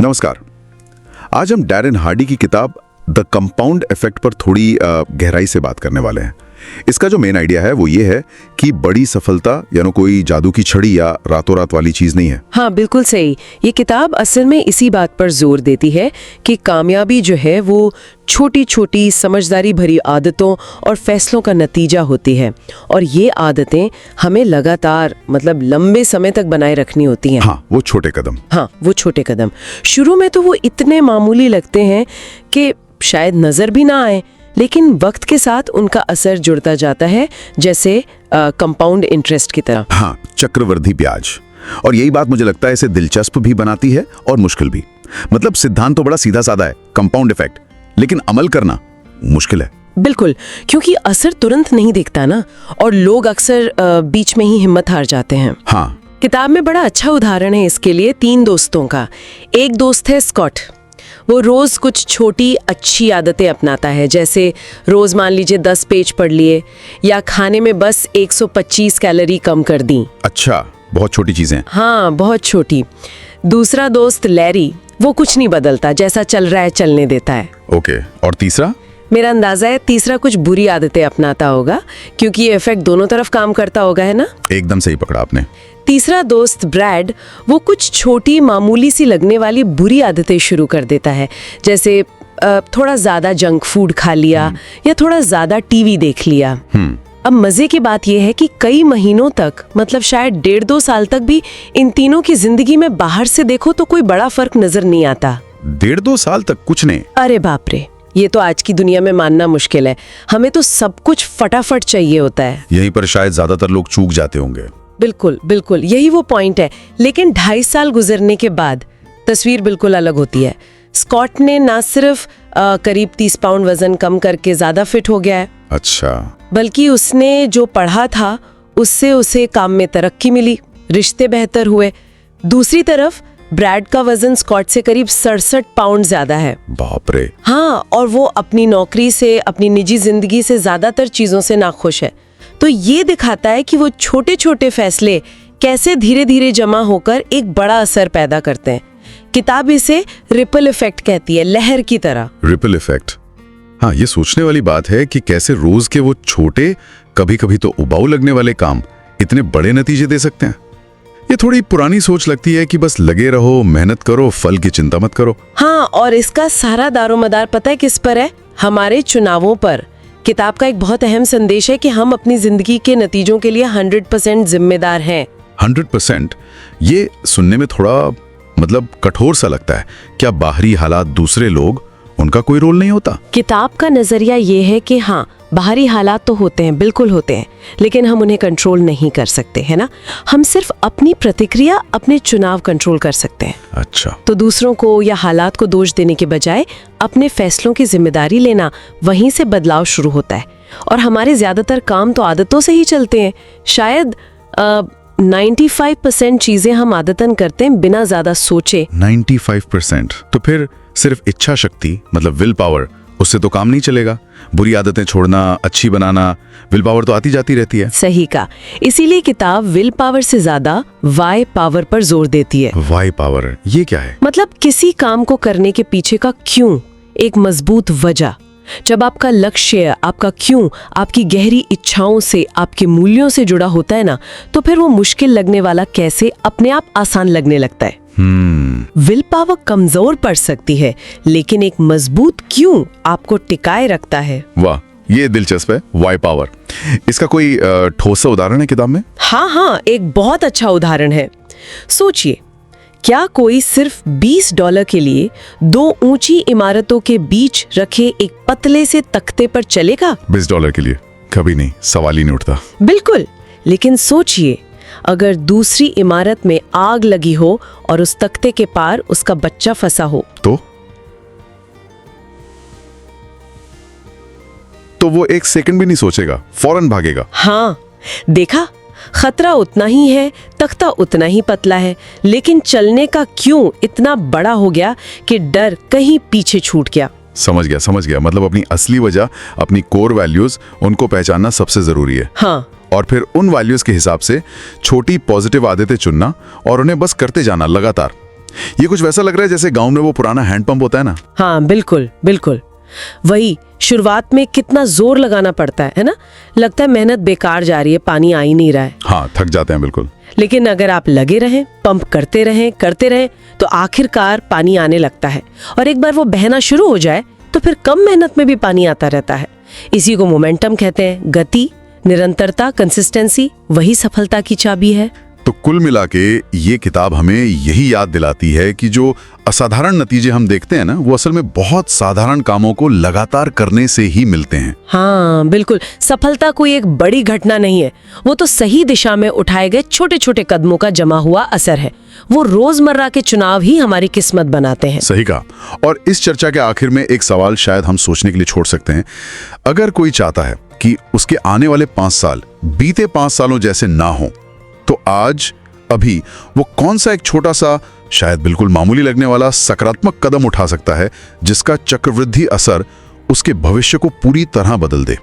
नमस्कार। आज हम डैरेन हार्डी की किताब द कंपाउंड इफेक्ट पर थोड़ी गहराई से बात करने वाले हैं। इसका जो मेन आइडिया है वो ये है कि बड़ी सफलता यानी कोई जादू की छड़ी या रातों रात वाली चीज नहीं है। हाँ, बिल्कुल सही। ये किताब असल में इसी बात पर जोर देती है कि कामयाबी जो है वो छोटी छोटी समझदारी भरी आदतों और फैसलों का नतीजा होती है, और ये आदतें हमें लगातार लंबे समय तक बनाए रखनी होती हैं। हाँ, वो छोटे कदम। हाँ, वो छोटे कदम। शुरू में तो वो इतने मामूली लगते हैं कि शायद नजर भी ना आए, लेकिन वक्त के साथ उनका असर जुड़ता जाता है, जैसे कंपाउंड इंटरेस्ट की तरह। हाँ, चक्रवृद्धि ब्याज। और यही बात मुझे लगता है इसे दिलचस्प भी बनाती है और मुश्किल भी। सिद्धांत तो बड़ा सीधा साधा है, कंपाउंड इफेक्ट, लेकिन अमल करना मुश्किल है। बिल्कुल, क्योंकि असर तुरंत नहीं दिखता ना, और लोग अक्सर बीच में ही हिम्मत हार जाते हैं। हाँ, किताब में बड़ा अच्छा उदाहरण है इसके लिए 3 दोस्तों का। एक दोस्त है स्कॉट। वो रोज कुछ छोटी अच्छी आदतें अपनाता है, जैसे रोज मान लीजिए 10 पेज पढ़ लिए, या खाने में बस 125 कैलोरी कम कर दी। अच्छा, बहुत छोटी चीजें। हाँ, बहुत छोटी। दूसरा दोस्त लैरी, वो कुछ नहीं बदलता, जैसा चल रहा है चलने देता है। ओके, और तीसरा? मेरा अंदाजा है तीसरा कुछ बुरी आदतें अपनाता होगा, क्योंकि ये इफेक्ट दोनों तरफ काम करता होगा, है ना? एकदम सही पकड़ा आपने। तीसरा दोस्त ब्रैड, वो कुछ छोटी मामूली सी लगने वाली बुरी आदतें शुरू कर देता है, जैसे थोड़ा ज्यादा जंक फूड खा लिया या थोड़ा ज्यादा टीवी देख लिया। अब मजे की बात यह है कि कई महीनों तक, शायद 1.5-2 साल तक भी इन तीनों की जिंदगी में बाहर से देखो तो कोई बड़ा फर्क नजर नहीं आता। 1.5-2 साल तक कुछ नहीं? अरे बाप रे, ये तो आज की दुनिया में मानना मुश्किल है। हमें तो सब कुछ फटाफट चाहिए होता है। यहीं पर शायद ज्यादातर लोग चूक जाते होंगे। बिल्कुल बिल्कुल, यही वो पॉइंट है। लेकिन 2.5 साल गुजरने के बाद तस्वीर बिल्कुल अलग होती है। स्कॉट ने ना सिर्फ करीब 30 पाउंड वजन कम करके ज्यादा फिट हो गया है, अच्छा, बल्कि उसने जो पढ़ा था उससे उसे काम में तरक्की मिली, रिश्ते बेहतर हुए। दूसरी तरफ ब्रैड का वजन स्कॉट से करीब 67 पाउंड ज्यादा है। बाप रे। हाँ, और वो अपनी नौकरी से, अपनी निजी जिंदगी से ज्यादातर चीजों से नाखुश है। तो ये दिखाता है कि वो छोटे छोटे फैसले कैसे धीरे धीरे जमा होकर एक बड़ा असर पैदा करते हैं। किताब इसे रिपल इफेक्ट कहती है, लहर की तरह। Ripple effect. हाँ, ये सोचने वाली बात है कि कैसे रोज के वो छोटे, कभी कभी तो उबाऊ लगने वाले काम इतने बड़े नतीजे दे सकते हैं। ये थोड़ी पुरानी सोच लगती है कि बस लगे रहो, मेहनत करो, फल की चिंता मत करो। हाँ, और इसका सारा दारोमदार पता है किस पर है? हमारे चुनावों पर। किताब का एक बहुत अहम संदेश है कि हम अपनी जिंदगी के नतीजों के लिए 100% जिम्मेदार हैं। 100%? ये सुनने में थोड़ा कठोर सा लगता है। क्या बाहरी हालात, दूसरे लोग, उनका कोई रोल नहीं होता? किताब का नजरिया ये है कि हाँ, बाहरी हालात तो होते हैं, बिल्कुल होते हैं, लेकिन हम उन्हें कंट्रोल नहीं कर सकते, है ना? हम सिर्फ अपनी प्रतिक्रिया, अपने चुनाव कंट्रोल कर सकते हैं। अच्छा, तो दूसरों को या हालात को दोष देने के बजाय अपने फैसलों की जिम्मेदारी लेना, वहीं से बदलाव शुरू होता है। और हमारे ज्यादातर काम तो आदतों से ही चलते हैं। शायद 95% चीजें हम आदतन करते हैं बिना ज्यादा सोचे। 95%? तो फिर सिर्फ इच्छा शक्ति, विल पावर, उससे तो काम नहीं चलेगा। बुरी आदतें छोड़ना, अच्छी बनाना, विल पावर तो आती जाती रहती है। सही कहा। इसीलिए किताब विल पावर से ज्यादा वाई पावर पर जोर देती है। वाई पावर, ये क्या है? किसी काम को करने के पीछे का क्यों, एक मजबूत वजह। जब आपका लक्ष्य, आपका क्यों, आपकी गहरी इच्छाओं से, आपके मूल्यों से जुड़ा होता है ना, तो फिर वो मुश्किल लगने वाला कैसे अपने आप आसान लगने लगता है। विल पावर कमजोर पड़ सकती है, लेकिन एक मजबूत क्यों आपको टिकाए रखता है। वाह, ये दिलचस्प है। वाई पावर, इसका कोई ठोस सा उदाहरण है किताब में? हाँ, एक बहुत अच्छा उदाहरण है। सोचिए, क्या कोई सिर्फ $20 के लिए 2 ऊंची इमारतों के बीच रखे एक पतले से तख्ते पर चलेगा? $20 के लिए कभी नहीं, सवाल ही नहीं उठता। बिल्कुल, लेकिन सोचिए, अगर दूसरी इमारत में आग लगी हो और उस तख्ते के पार उसका बच्चा फंसा हो, तो वो 1 सेकंड भी नहीं सोचेगा, फौरन भागेगा। हाँ, देखा, खतरा उतना ही है, तख्ता उतना ही पतला है, लेकिन चलने का क्यों इतना बड़ा हो गया कि डर कहीं पीछे छूट गया। समझ गया। अपनी असली वजह, अपनी कोर वैल्यूज, उनको पहचानना सबसे जरूरी है। हाँ, और फिर उन वैल्यूज के हिसाब से छोटी पॉजिटिव आदतें चुनना और उन्हें बस करते जाना लगातार। ये कुछ वैसा लग रहा है जैसे गांव में वो पुराना हैंडपंप होता है ना। हाँ बिल्कुल बिल्कुल वही। शुरुआत में कितना जोर लगाना पड़ता है ना। लगता है मेहनत बेकार जा रही है, पानी आ ही नहीं रहा है। हाँ, थक जाते हैं बिल्कुल। लेकिन अगर आप लगे रहें, पंप करते रहें तो आखिरकार पानी आने लगता है। और एक बार वो बहना शुरू हो जाए तो फिर कम मेहनत में भी पानी आता रहता है। इसी को मोमेंटम कहते हैं। गति, निरंतरता, कंसिस्टेंसी, वही सफलता की चाबी है। तो कुल मिला के ये किताब हमें यही याद दिलाती है कि जो असाधारण नतीजे हम देखते हैं ना, वो असल में बहुत साधारण कामों को लगातार करने से ही मिलते हैं। हाँ बिल्कुल, सफलता कोई एक बड़ी घटना नहीं है, वो तो सही दिशा में उठाए गए छोटे छोटे कदमों का जमा हुआ असर है। वो रोजमर्रा के चुनाव ही हमारी किस्मत बनाते हैं। सही कहा। और इस चर्चा के आखिर में एक सवाल शायद हम सोचने के लिए छोड़ सकते हैं। अगर कोई चाहता है कि उसके आने वाले 5 साल बीते 5 सालों जैसे ना हो, तो आज अभी वो कौन सा एक छोटा सा, शायद बिल्कुल मामूली लगने वाला सकारात्मक कदम उठा सकता है जिसका चक्रवृद्धि असर उसके भविष्य को पूरी तरह बदल दे।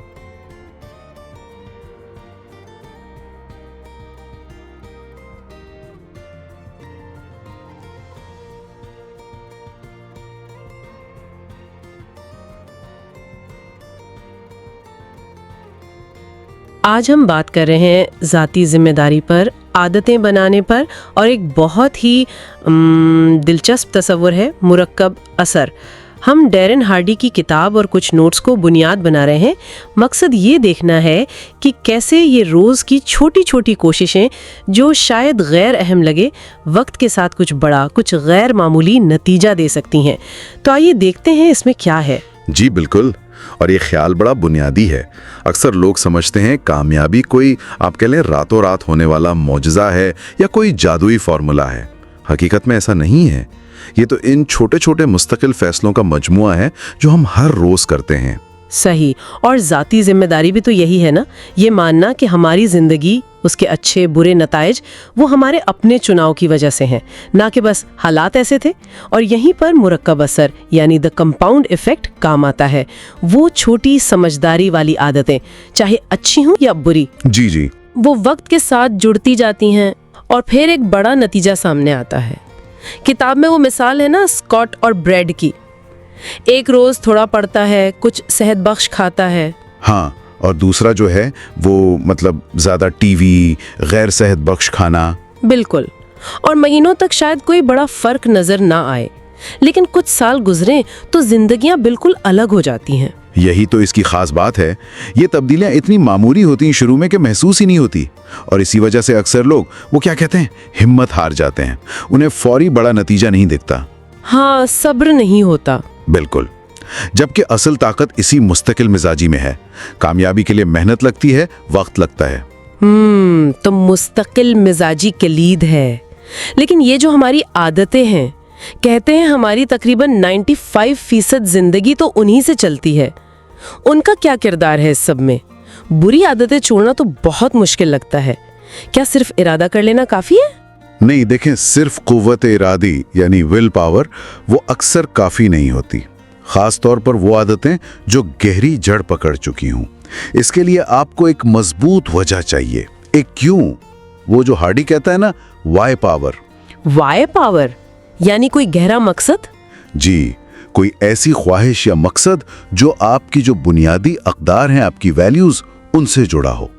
आज हम बात कर रहे हैं ज़ाती जिम्मेदारी पर, आदतें बनाने पर, और एक बहुत ही दिलचस्प तस्वर है मुरक्कब असर। हम डैरेन हार्डी की किताब और कुछ नोट्स को बुनियाद बना रहे हैं। मकसद ये देखना है कि कैसे ये रोज़ की छोटी छोटी कोशिशें, जो शायद गैर अहम लगे, वक्त के साथ कुछ बड़ा, कुछ गैर मामूली नतीजा दे सकती हैं। तो आइए देखते हैं इसमें क्या है। जी बिल्कुल। और ये ख्याल बड़ा बुनियादी है। अक्सर लोग समझते हैं कामयाबी कोई, आप कह लें, रातों रात होने वाला मौजज़ा है या कोई जादुई फॉर्मूला है। हकीकत में ऐसा नहीं है। ये तो इन छोटे छोटे मुस्तकिल फैसलों का मजमुआ है जो हम हर रोज करते हैं। सही। और ज़ाती जिम्मेदारी भी तो यही है ना, ये मानना कि हमारी जिंदगी, उसके अच्छे बुरे नताइज, वो हमारे अपने चुनाव की वजह से हैं, ना कि बस हालात ऐसे थे। और यहीं पर मुरक्कब असर यानी द कंपाउंड इफेक्ट काम आता है। वो छोटी समझदारी वाली आदतें, चाहे अच्छी हों या बुरी, जी जी, वो वक्त के साथ जुड़ती जाती हैं और फिर एक बड़ा नतीजा सामने आता है। किताब में वो मिसाल है ना स्कॉट और ब्रेड की। एक रोज थोड़ा पढ़ता है, कुछ सेहत बख्श खाता है। हाँ, और दूसरा जो है वो मतलब ज्यादा टीवी, गैर सेहत बख्श खाना। बिल्कुल। और महीनों तक शायद कोई बड़ा फर्क नजर ना आए, लेकिन कुछ साल गुजरे तो जिंदगियां बिल्कुल अलग हो जाती हैं। यही तो इसकी खास बात है। ये तब्दीलियां इतनी मामूली होती हैं शुरू में कि महसूस ही नहीं होती। और इसी वजह से अक्सर लोग, वो क्या कहते हैं, हिम्मत हार जाते हैं। उन्हें फौरी बड़ा नतीजा नहीं दिखता। हाँ, सब्र नहीं होता। बिल्कुल। जबकि असल ताकत इसी मुस्तकिल मिजाजी में है। कामयाबी के लिए मेहनत लगती है, वक्त लगता है। तो मुस्तकिल मिजाजी कलीद है। लेकिन ये जो हमारी आदतें हैं, कहते हैं हमारी तकरीबन 95% जिंदगी तो उन्हीं से चलती है। उनका क्या किरदार है इस सब में? बुरी आदतें छोड़ना तो बहुत मुश्किल लगता है। क्या सिर्फ इरादा कर लेना काफी है? नहीं, देखें, सिर्फ कुव्वत इरादी यानी विल पावर वो अक्सर काफी नहीं होती। खास तौर पर वो आदतें जो गहरी जड़ पकड़ चुकी हों। इसके लिए आपको एक मजबूत वजह चाहिए, एक क्यों। वो जो हार्डी कहता है ना, वाई पावर। वाई पावर यानी कोई गहरा मकसद? जी, कोई ऐसी ख्वाहिश या मकसद जो आपकी जो बुनियादी अक़दार हैं, आपकी वैल्यूज, उनसे जुड़ा हो।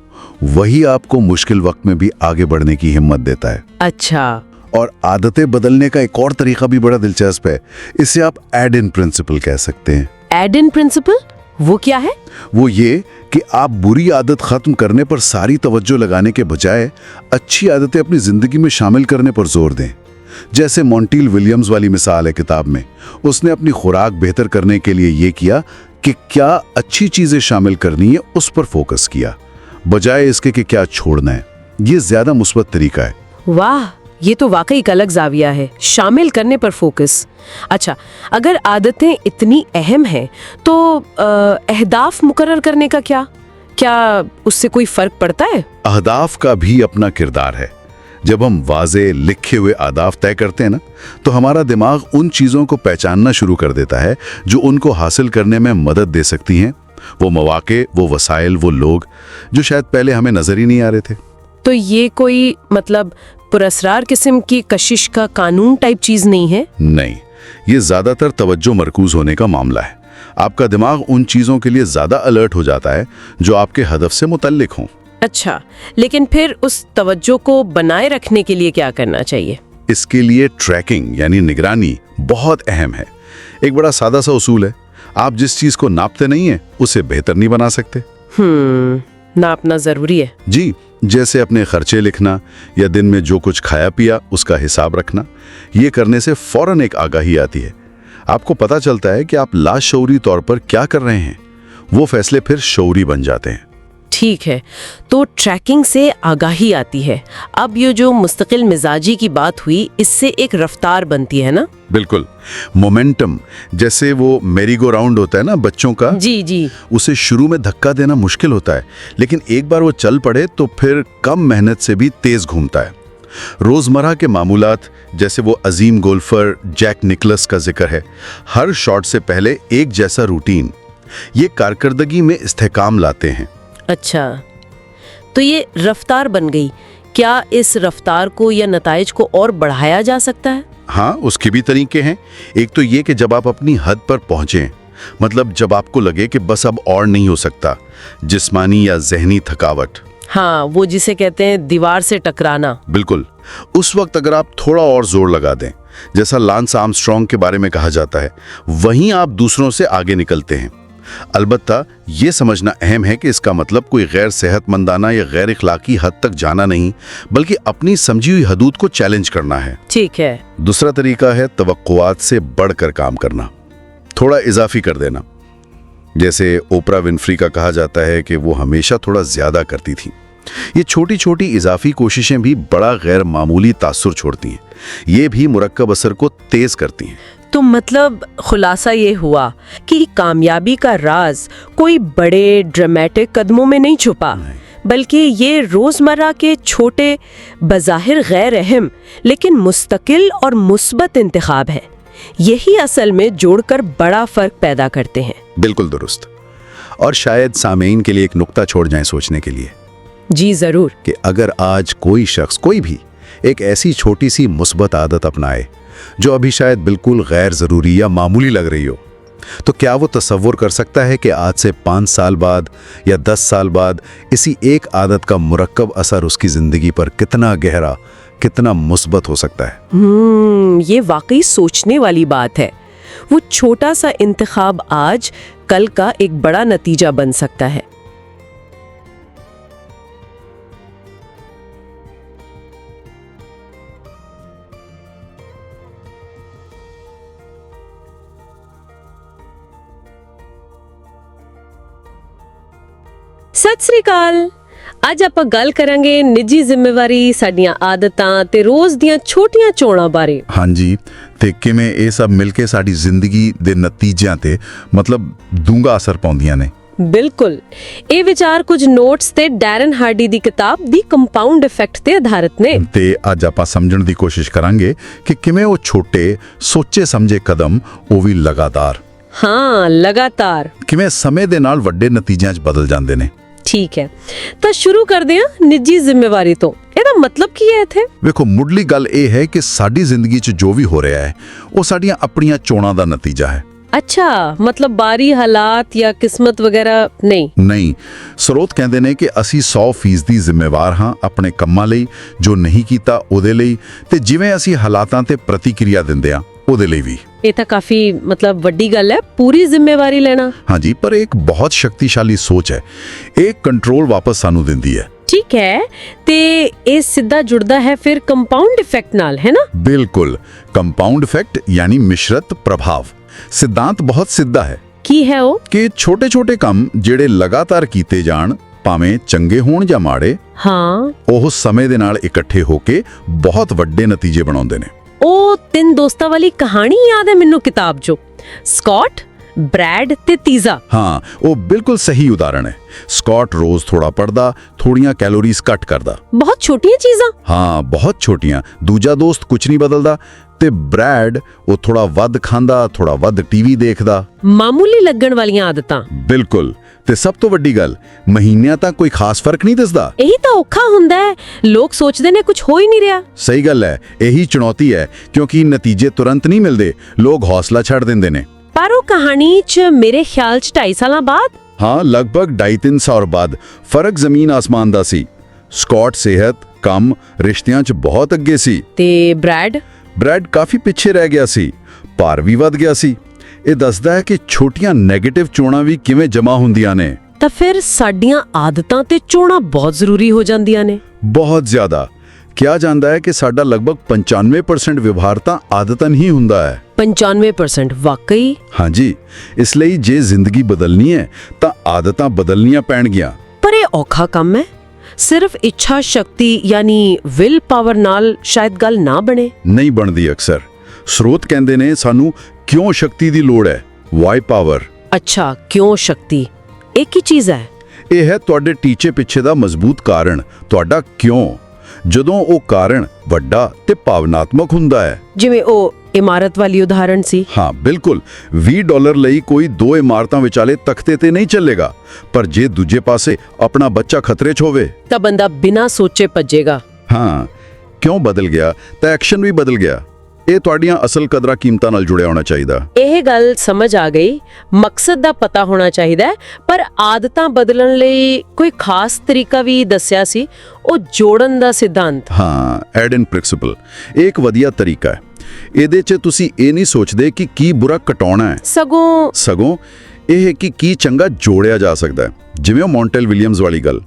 वही आपको मुश्किल वक्त में भी आगे बढ़ने की हिम्मत देता है। अच्छा। और आदतें बदलने का एक और तरीका भी बड़ा दिलचस्प है। इसे आप एड इन प्रिंसिपल कह सकते हैं। एड इन प्रिंसिपल वो क्या है? वो ये कि आप बुरी आदत खत्म करने पर सारी तवज्जो लगाने के बजाय अच्छी आदतें अपनी जिंदगी में शामिल करने पर जोर दें। जैसे मॉन्टील विलियम्स वाली मिसाल है किताब में। उसने अपनी खुराक बेहतर करने के लिए ये किया कि क्या अच्छी चीजें शामिल करनी है, उस पर फोकस किया, बजाय इसके कि क्या छोड़ना है। ये ज्यादा मुस्बत तरीका है। वाह, ये तो वाकई एक अलग जाविया है, शामिल करने पर फोकस। अच्छा, अगर आदतें इतनी अहम हैं तो अहदाफ मुकर्रर करने का क्या उससे कोई फर्क पड़ता है? अहदाफ का भी अपना किरदार है। जब हम वाज़े लिखे हुए अहदाफ तय करते हैं ना, तो हमारा दिमाग उन चीज़ों को पहचानना शुरू कर देता है जो उनको हासिल करने में मदद दे सकती हैं। वो मौके, वो वसाइल, वो लोग जो शायद पहले हमें नजर ही नहीं आ रहे थे। तो ये कोई मतलब पुरस्कार किस्म की कशिश का कानून टाइप चीज नहीं है? नहीं, ये ज्यादातर तवज्जो मरकूज होने का मामला है। आपका दिमाग उन चीजों के लिए ज्यादा अलर्ट हो जाता है जो आपके हदफ से मुतल्लिक हों। अच्छा, लेकिन फिर उस तवज्जो को बनाए रखने के लिए क्या करना चाहिए? इसके लिए ट्रैकिंग यानी निगरानी बहुत अहम है। एक बड़ा सादा सा उसूल है, आप जिस चीज को नापते नहीं है उसे बेहतर नहीं बना सकते। नापना जरूरी है। जी, जैसे अपने खर्चे लिखना या दिन में जो कुछ खाया पिया उसका हिसाब रखना। ये करने से फौरन एक आगाही आती है। आपको पता चलता है कि आप लाशऊरी तौर पर क्या कर रहे हैं। वो फैसले फिर शऊरी बन जाते हैं। ठीक है, तो ट्रैकिंग से आगाही आती है। अब ये जो मुस्तकिल मिजाजी की बात हुई, इससे एक रफ्तार बनती है ना? बिल्कुल, मोमेंटम, जैसे वो मेरी गो राउंड होता है ना बच्चों का, जी जी। उसे शुरू में धक्का देना मुश्किल होता है, लेकिन एक बार वो चल पड़े तो फिर कम मेहनत से भी तेज घूमता है। रोजमर्रा के मामूलात, जैसे वो अजीम गोल्फर जैक निकलस का जिक्र है, हर शॉट से पहले एक जैसा रूटीन, ये कारकर्दगी में इस्तेहकाम लाते हैं। अच्छा, तो ये रफ्तार बन गई। क्या इस रफ्तार को या नताइज को और बढ़ाया जा सकता है? हाँ, उसके भी तरीके हैं। एक तो ये कि जब आप अपनी हद पर पहुंचें, मतलब जब आपको लगे कि बस अब और नहीं हो सकता, जिस्मानी या जहनी थकावट। हाँ, वो जिसे कहते हैं दीवार से टकराना। बिल्कुल, उस वक्त अगर आप थोड़ा और जोर लगा दें, जैसा लांस आर्मस्ट्रॉन्ग के बारे में कहा जाता है, वहीं आप दूसरों से आगे निकलते हैं। अलबत्ता ये समझना अहम है कि इसका मतलब कोई गैर सेहतमंदाना या गैर इखलाकी हद तक जाना नहीं, बल्कि अपनी समझी हुई हदूद को चैलेंज करना है। ठीक है। दूसरा तरीका है तवक्कुआत से बढ़कर काम करना, थोड़ा इजाफी कर देना। जैसे ओपरा विनफ्री का कहा जाता है कि वो हमेशा थोड़ा ज्यादा करती थी। ये छोटी छोटी इजाफी कोशिशें भी बड़ा गैर मामूली तासुर छोड़ती हैं। ये भी मुरक्कब असर को तेज करती हैं। तो मतलब खुलासा ये हुआ कि कामयाबी का राज कोई बड़े ड्रामेटिक कदमों में नहीं छुपा, बल्कि ये रोजमर्रा के छोटे, बज़ाहिर गैर अहम लेकिन मुस्तकिल और मुस्बत इंतखाब है। यही असल में जोड़कर बड़ा फर्क पैदा करते हैं। बिल्कुल दुरुस्त। और शायद सामेईन के लिए एक नुक्ता छोड़ जाएं सोचने के लिए। जी जरूर। कि अगर आज कोई शख्स, कोई भी, एक ऐसी छोटी सी मुस्बत आदत अपनाए जो अभी शायद बिल्कुल गैर जरूरी या मामूली लग रही हो, तो क्या वो तसव्वुर कर सकता है कि आज से 5 साल बाद या 10 साल बाद इसी एक आदत का मुरक्कब असर उसकी जिंदगी पर कितना गहरा, कितना मुस्बत हो सकता है? ये वाकई सोचने वाली बात है। वो छोटा सा इंतखाब आज कल का एक बड़ा नतीजा बन सकता है। सत श्री अकाल। ਅੱਜ ਆਪਾਂ ਗੱਲ ਕਰਾਂਗੇ ਨਿੱਜੀ ਜ਼ਿੰਮੇਵਾਰੀ, ਸਾਡੀਆਂ ਆਦਤਾਂ ਤੇ ਰੋਜ਼ ਦੀਆਂ ਛੋਟੀਆਂ ਚੋਣਾਂ ਬਾਰੇ। ਹਾਂਜੀ, ਤੇ ਕਿਵੇਂ ਇਹ ਸਭ ਮਿਲ ਕੇ ਸਾਡੀ ਜ਼ਿੰਦਗੀ ਦੇ ਨਤੀਜਿਆਂ ਤੇ ਮਤਲਬ ਡੂੰਘਾ ਅਸਰ ਪਾਉਂਦੀਆਂ ਨੇ। ਬਿਲਕੁਲ, ਇਹ ਵਿਚਾਰ ਕੁਝ ਨੋਟਸ ਤੇ ਡੈਰਨ ਹਾਰਡੀ ਦੀ ਕਿਤਾਬ ਦੀ ਕੰਪਾਊਂਡ ਇਫੈਕਟ ਤੇ ਆਧਾਰਿਤ ਨੇ। ਤੇ ਅੱਜ ਆਪਾਂ ਸਮਝਣ ਦੀ ਕੋਸ਼ਿਸ਼ ਕਰਾਂਗੇ ਕਿ ਕਿਵੇਂ ਉਹ ਛੋਟੇ ਸੋਚੇ ਸਮਝੇ ਕਦਮ, ਉਹ ਵੀ ਲਗਾਤਾਰ, ਹਾਂ ਲਗਾਤਾਰ, ਕਿਵੇਂ ਸਮੇਂ ਦੇ ਨਾਲ ਵੱਡੇ ਨਤੀਜਿਆਂ 'ਚ ਬਦਲ ਜਾਂਦੇ ਨੇ। ਠੀਕ ਹੈ, ਤਾਂ ਸ਼ੁਰੂ ਕਰਦੇ ਹਾਂ ਨਿੱਜੀ ਜ਼ਿੰਮੇਵਾਰੀ ਤੋਂ। ਇਹਦਾ ਮਤਲਬ ਕੀ ਹੈ ਇੱਥੇ? ਵੇਖੋ, ਮੁੱਢਲੀ ਗੱਲ ਇਹ ਹੈ ਕਿ ਸਾਡੀ ਜ਼ਿੰਦਗੀ 'ਚ ਜੋ ਵੀ ਹੋ ਰਿਹਾ ਹੈ ਉਹ ਸਾਡੀਆਂ ਆਪਣੀਆਂ ਚੋਣਾਂ ਦਾ ਨਤੀਜਾ ਹੈ। ਅੱਛਾ, ਮਤਲਬ ਬਾਰੀ ਹਾਲਾਤ ਜਾਂ ਕਿਸਮਤ ਵਗੈਰਾ ਨਹੀਂ? ਨਹੀਂ, ਸਰੋਤ ਕਹਿੰਦੇ ਨੇ ਕਿ ਅਸੀਂ 100% ਜ਼ਿੰਮੇਵਾਰ ਹਾਂ ਆਪਣੇ ਕੰਮਾਂ ਲਈ, ਜੋ ਨਹੀਂ ਕੀਤਾ ਉਹਦੇ ਲਈ, ਤੇ ਜਿਵੇਂ ਅਸੀਂ ਹਾਲਾਤਾਂ ਤੇ ਪ੍ਰਤੀਕਿਰਿਆ ਦਿੰਦੇ ਹਾਂ ਉਹਦੇ ਲਈ ਵੀ। ਇਹ ਤਾਂ ਕਾਫੀ ਮਤਲਬ ਵੱਡੀ ਗੱਲ ਹੈ, ਪੂਰੀ ਜ਼ਿੰਮੇਵਾਰੀ ਲੈਣਾ। ਹਾਂਜੀ, ਪਰ ਇੱਕ ਬਹੁਤ ਸ਼ਕਤੀਸ਼ਾਲੀ ਸੋਚ ਹੈ। ਇਹ ਕੰਟਰੋਲ ਵਾਪਸ ਸਾਨੂੰ ਦਿੰਦੀ ਹੈ। ਠੀਕ ਹੈ, ਤੇ ਇਹ ਸਿੱਧਾ ਜੁੜਦਾ ਹੈ ਫਿਰ ਕੰਪਾਊਂਡ ਇਫੈਕਟ ਨਾਲ, ਹੈ ਨਾ? ਬਿਲਕੁਲ, ਕੰਪਾਊਂਡ ਇਫੈਕਟ ਯਾਨੀ ਮਿਸ਼ਰਤ ਪ੍ਰਭਾਵ। ਸਿਧਾਂਤ ਬਹੁਤ ਸਿੱਧਾ ਹੈ। ਕੀ ਹੈ ਉਹ? ਕਿ ਛੋਟੇ-ਛੋਟੇ ਕੰਮ ਜਿਹੜੇ ਲਗਾਤਾਰ ਕੀਤੇ ਜਾਣ, ਭਾਵੇਂ ਚੰਗੇ ਹੋਣ ਜਾਂ ਮਾੜੇ, ਹਾਂ, ਉਹ ਸਮੇਂ ਦੇ ਨਾਲ ਇਕੱਠੇ ਹੋ ਕੇ ਬਹੁਤ ਵੱਡੇ ਨਤੀਜੇ ਬਣਾਉਂਦੇ ਨੇ। ਉਹ 3 ਦੋਸਤਾਂ ਵਾਲੀ ਕਹਾਣੀ ਯਾਦ ਹੈ ਮੈਨੂੰ ਕਿਤਾਬ 'ਚੋਂ, ਸਕਾਟ, ਬ੍ਰੈਡ ਤੇ ਤੀਜ਼ਾ। ਹਾਂ, ਉਹ ਬਿਲਕੁਲ ਸਹੀ ਉਦਾਹਰਣ ਹੈ। ਸਕਾਟ ਰੋਜ਼ ਥੋੜਾ ਪੜਦਾ, ਥੋੜੀਆਂ ਕੈਲੋਰੀਜ਼ ਘੱਟ ਕਰਦਾ। ਬਹੁਤ ਛੋਟੀਆਂ ਚੀਜ਼ਾਂ। ਹਾਂ, ਬਹੁਤ ਛੋਟੀਆਂ। ਦੂਜਾ ਦੋਸਤ ਕੁਝ ਨਹੀਂ ਬਦਲਦਾ, ਤੇ ਬ੍ਰੈਡ ਉਹ ਥੋੜਾ ਵੱਧ ਖਾਂਦਾ, ਥੋੜਾ ਵੱਧ ਟੀਵੀ ਦੇਖਦਾ। ਮਾਮੂਲੀ ਲੱਗਣ ਵਾਲੀਆਂ ਆਦਤਾਂ। ਬਿਲਕੁਲ, ਤੇ ਸਭ ਤੋਂ ਵੱਡੀ ਗੱਲ, ਮਹੀਨਿਆਂ ਤੱਕ ਕੋਈ ਖਾਸ ਫਰਕ ਨਹੀਂ ਦਿਸਦਾ। ਇਹੀ ਤਾਂ ਔਖਾ ਹੁੰਦਾ ਹੈ। ਲੋਕ ਸੋਚਦੇ ਨੇ ਕੁਝ ਹੋ ਹੀ ਨਹੀਂ ਰਿਹਾ। ਸਹੀ ਗੱਲ ਹੈ, ਇਹੀ ਚੁਣੌਤੀ ਹੈ, ਕਿਉਂਕਿ ਨਤੀਜੇ ਤੁਰੰਤ ਨਹੀਂ ਮਿਲਦੇ। ਲੋਕ ਹੌਸਲਾ ਛੱਡ ਦਿੰਦੇ ਨੇ। ਪਰ ਉਹ ਕਹਾਣੀ 'ਚ ਮੇਰੇ ਖਿਆਲ 'ਚ 2.5 ਸਾਲਾਂ ਬਾਅਦ ਹਾਂ, ਲਗਭਗ 2.5-3 ਸਾਲ ਬਾਅਦ ਫਰਕ ਜ਼ਮੀਨ ਆਸਮਾਨ ਦਾ ਸੀ। ਸਕਾਟ ਸਿਹਤ, ਕੰਮ, ਰਿਸ਼ਤਿਆਂ 'ਚ ਬਹੁਤ ਅੱਗੇ ਸੀ। ਤੇ ਬ੍ਰੈਡ ਕਾਫੀ ਪਿੱਛੇ ਰਹਿ ਗਿਆ ਸੀ, ਭਾਰ ਵੀ ਵੱਧ ਗਿਆ ਸੀ। ਇਹ ਦੱਸਦਾ ਹੈ ਕਿ ਛੋਟੀਆਂ ਨੈਗੇਟਿਵ ਚੋਣਾਂ ਵੀ ਕਿਵੇਂ ਜਮ੍ਹਾਂ ਹੁੰਦੀਆਂ ਨੇ। ਤਾਂ ਫਿਰ ਸਾਡੀਆਂ ਆਦਤਾਂ ਤੇ ਚੋਣਾਂ ਬਹੁਤ ਜ਼ਰੂਰੀ ਹੋ ਜਾਂਦੀਆਂ ਨੇ। ਬਹੁਤ ਜ਼ਿਆਦਾ। ਕਿਹਾ ਜਾਂਦਾ ਹੈ ਕਿ ਸਾਡਾ ਲਗਭਗ 95% ਵਿਵਹਾਰ ਤਾਂ ਆਦਤਨ ਹੀ ਹੁੰਦਾ ਹੈ। 95% ਵਾਕਈ? ਹਾਂਜੀ, ਇਸ ਲਈ ਜੇ ਜ਼ਿੰਦਗੀ ਬਦਲਣੀ ਹੈ ਤਾਂ ਆਦਤਾਂ ਬਦਲਣੀਆਂ ਪੈਣਗੀਆਂ। ਪਰ ਇਹ ਔਖਾ ਕੰਮ ਹੈ। ਸਿਰਫ ਇੱਛਾ ਸ਼ਕਤੀ ਯਾਨੀ ਵਿਲ ਪਾਵਰ ਨਾਲ ਸ਼ਾਇਦ ਗੱਲ ਨਾ ਬਣੇ। ਨਹੀਂ ਬਣਦੀ ਅਕਸਰ। ਸਰੋਤ ਕਹਿੰਦੇ ਨੇ ਸਾਨੂੰ ਕਿਉਂ ਸ਼ਕਤੀ ਦੀ ਲੋੜ ਹੈ, ਵਾਈ ਪਾਵਰ। ਅੱਛਾ, ਕਿਉਂ ਸ਼ਕਤੀ ਇੱਕ ਹੀ ਚੀਜ਼ ਹੈ? ਇਹ ਹੈ ਤੁਹਾਡੇ ਟੀਚੇ ਪਿੱਛੇ ਦਾ ਮਜ਼ਬੂਤ ਕਾਰਨ, ਤੁਹਾਡਾ ਕਿਉਂ। ਜਦੋਂ ਉਹ ਕਾਰਨ ਵੱਡਾ ਤੇ ਭਾਵਨਾਤਮਕ ਹੁੰਦਾ ਹੈ, ਜਿਵੇਂ ਉਹ ਇਮਾਰਤ ਵਾਲੀ ਉਦਾਹਰਣ ਸੀ। ਹਾਂ ਬਿਲਕੁਲ, $20 ਲਈ ਕੋਈ 2 ਇਮਾਰਤਾਂ ਵਿਚਾਲੇ ਤਖਤੇ ਤੇ ਨਹੀਂ ਚੱਲੇਗਾ। ਪਰ ਜੇ ਦੂਜੇ ਪਾਸੇ ਆਪਣਾ ਬੱਚਾ ਖਤਰੇ 'ਚ ਹੋਵੇ ਤਾਂ ਬੰਦਾ ਬਿਨਾਂ ਸੋਚੇ ਭੱਜੇਗਾ। ਹਾਂ, ਕਿਉਂ ਬਦਲ ਗਿਆ ਤਾਂ ਐਕਸ਼ਨ ਵੀ ਬਦਲ ਗਿਆ। ਇਹ ਤੁਹਾਡੀਆਂ ਅਸਲ ਕਦਰਾਂ ਕੀਮਤਾਂ ਨਾਲ ਜੁੜਿਆ ਹੋਣਾ ਚਾਹੀਦਾ। ਇਹ ਗੱਲ ਸਮਝ ਆ ਗਈ। ਮਕਸਦ ਦਾ ਪਤਾ ਹੋਣਾ ਚਾਹੀਦਾ ਹੈ, ਪਰ ਆਦਤਾਂ ਬਦਲਣ ਲਈ ਕੋਈ ਖਾਸ ਤਰੀਕਾ ਵੀ ਦੱਸਿਆ ਸੀ, ਉਹ ਜੋੜਨ ਦਾ ਸਿਧਾਂਤ। ਹਾਂ, ਐਡ ਇਨ ਪ੍ਰਿੰਸੀਪਲ ਇਹ ਇੱਕ ਵਧੀਆ ਤਰੀਕਾ ਹੈ। ਇਹਦੇ 'ਚ ਤੁਸੀਂ ਇਹ ਨਹੀਂ ਸੋਚਦੇ ਕਿ ਕੀ ਬੁਰਾ ਘਟਾਉਣਾ ਹੈ, ਸਗੋਂ ਇਹ ਹੈ ਕਿ ਕੀ ਚੰਗਾ ਜੋੜਿਆ ਜਾ ਸਕਦਾ ਹੈ। ਜਿਵੇਂ ਉਹ ਮੌਂਟੇਲ ਵਿਲੀਅਮਸ ਵਾਲੀ ਗੱਲ,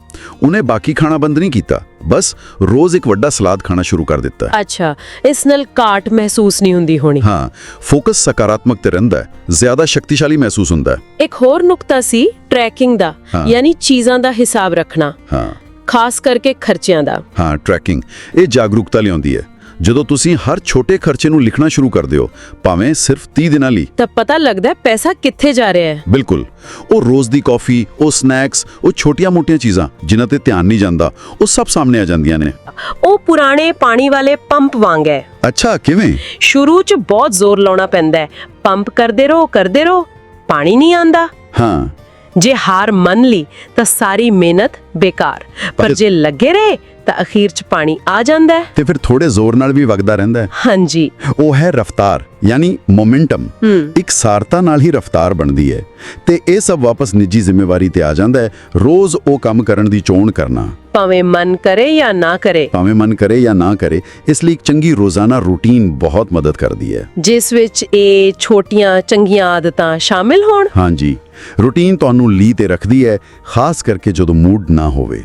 ਉਹਨੇ ਬਾਕੀ ਖਾਣਾ ਬੰਦ ਨਹੀਂ ਕੀਤਾ, ਬਸ ਰੋਜ਼ ਇੱਕ ਵੱਡਾ ਸਲਾਦ ਖਾਣਾ ਸ਼ੁਰੂ ਕਰ ਦਿੱਤਾ। ਅੱਛਾ, ਇਸ ਨਾਲ ਘਾਟ ਮਹਿਸੂਸ ਨਹੀਂ ਹੁੰਦੀ ਹੋਣੀ। ਹਾਂ, ਫੋਕਸ ਸਕਾਰਾਤਮਕ ਤੇ ਰਹਿੰਦਾ ਹੈ, ਜ਼ਿਆਦਾ ਸ਼ਕਤੀਸ਼ਾਲੀ ਮਹਿਸੂਸ ਹੁੰਦਾ ਹੈ। ਇੱਕ ਹੋਰ ਨੁਕਤਾ ਸੀ ਟਰੈਕਿੰਗ ਦਾ, ਯਾਨੀ ਚੀਜ਼ਾਂ ਦਾ ਹਿਸਾਬ ਰੱਖਣਾ। ਹਾਂ, ਖਾਸ ਕਰਕੇ ਖਰਚਿਆਂ ਦਾ। ਹਾਂ, ਟਰੈਕਿੰਗ ਇਹ ਜਾਗਰੂਕਤਾ ਲਿਆਉਂਦੀ ਹੈ। ਜਦੋਂ ਤੁਸੀਂ ਹਰ ਛੋਟੇ ਖਰਚੇ ਨੂੰ ਲਿਖਣਾ ਸ਼ੁਰੂ ਕਰਦੇ ਹੋ, ਭਾਵੇਂ ਸਿਰਫ 30 ਦਿਨਾਂ ਲਈ, ਤਾਂ ਪਤਾ ਲੱਗਦਾ ਹੈ ਪੈਸਾ ਕਿੱਥੇ ਜਾ ਰਿਹਾ ਹੈ। ਬਿਲਕੁਲ। ਉਹ ਰੋਜ਼ ਦੀ ਕੌਫੀ, ਉਹ ਸਨੈਕਸ, ਉਹ ਛੋਟੀਆਂ-ਮੋਟੀਆਂ ਚੀਜ਼ਾਂ ਜਿਨ੍ਹਾਂ ਤੇ ਧਿਆਨ ਨਹੀਂ ਜਾਂਦਾ, ਉਹ ਸਭ ਸਾਹਮਣੇ ਆ ਜਾਂਦੀਆਂ ਨੇ। ਉਹ ਪੁਰਾਣੇ ਪਾਣੀ ਵਾਲੇ ਪੰਪ ਵਾਂਗ ਹੈ। ਅੱਛਾ, ਕਿਵੇਂ? ਸ਼ੁਰੂ 'ਚ ਬਹੁਤ ਜ਼ੋਰ ਲਾਉਣਾ ਪੈਂਦਾ ਹੈ। ਪੰਪ ਕਰਦੇ ਰਹੋ, ਪਾਣੀ ਨਹੀਂ ਆਂਦਾ। ਹਾਂ, ਜੇ ਹਾਰ ਮੰਨ ਲਈ ਤਾਂ ਸਾਰੀ ਮਿਹਨਤ ਬੇਕਾਰ। ਪਰ ਜੇ ਲੱਗੇ ਰਹੇ ਤਾਂ ਅਖੀਰ 'ਚ ਪਾਣੀ ਆ ਜਾਂਦਾ ਹੈ। ਤੇ ਫਿਰ ਥੋੜੇ ਜ਼ੋਰ ਨਾਲ ਵੀ ਵਗਦਾ ਰਹਿੰਦਾ ਹੈ। ਹਾਂਜੀ, ਉਹ ਹੈ ਰਫ਼ਤਾਰ, ਯਾਨੀ ਮੋਮੈਂਟਮ। ਇੱਕ ਸਾਰਤਾ ਨਾਲ ਹੀ ਰਫ਼ਤਾਰ ਬਣਦੀ ਹੈ। ਤੇ ਇਹ ਸਭ ਵਾਪਸ ਨਿੱਜੀ ਜ਼ਿੰਮੇਵਾਰੀ ਤੇ ਆ ਜਾਂਦਾ ਹੈ। ਰੋਜ਼ ਉਹ ਕੰਮ ਕਰਨ ਦੀ ਚੋਣ ਕਰਨਾ, ਭਾਵੇਂ ਮਨ ਕਰੇ ਜਾਂ ਨਾ ਕਰੇ। ਇਸ ਲਈ ਇੱਕ ਚੰਗੀ ਰੋਜ਼ਾਨਾ ਰੂਟੀਨ ਬਹੁਤ ਮਦਦ ਕਰਦੀ ਹੈ, ਜਿਸ ਵਿੱਚ ਇਹ ਛੋਟੀਆਂ ਚੰਗੀਆਂ ਆਦਤਾਂ ਸ਼ਾਮਿਲ ਹੋਣ। ਹਾਂਜੀ, ਰੂਟੀਨ ਤੁਹਾਨੂੰ ਲੀਹ ਤੇ ਰੱਖਦੀ ਹੈ, ਖਾਸ ਕਰਕੇ ਜਦੋਂ ਮੂਡ ਨਾ ਹੋਵੇ।